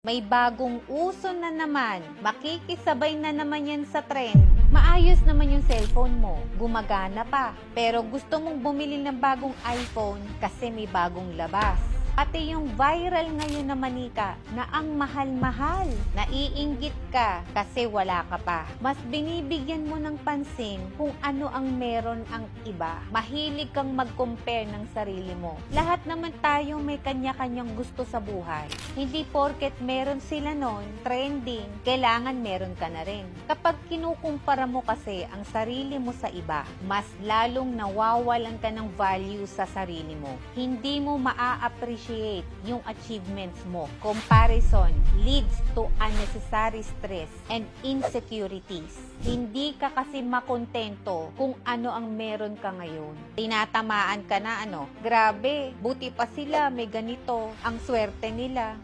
May bagong uso na naman. Makikisabay na naman yan sa trend. Maayos naman yung cellphone mo. Gumagana pa. Pero gusto mong bumili ng bagong iPhone kasi may bagong labas. Pati yung viral ngayon na manika na ang mahal-mahal. Naiinggit ka kasi wala ka pa. Mas binibigyan mo ng pansin kung ano ang meron ang iba. Mahilig kang mag-compare ng sarili mo. Lahat naman tayo may kanya-kanyang gusto sa buhay. Hindi porket meron sila nun, trending, kailangan meron ka na rin. Kapag kinukumpara mo kasi ang sarili mo sa iba, mas lalong nawawalan ka ng value sa sarili mo. Hindi mo maa-appreciate yung achievements mo. Comparison leads to unnecessary stress and insecurities. Hindi ka kasi makontento kung ano ang meron ka ngayon. Tinatamaan ka na grabe, buti pa sila, may ganito, ang swerte nila.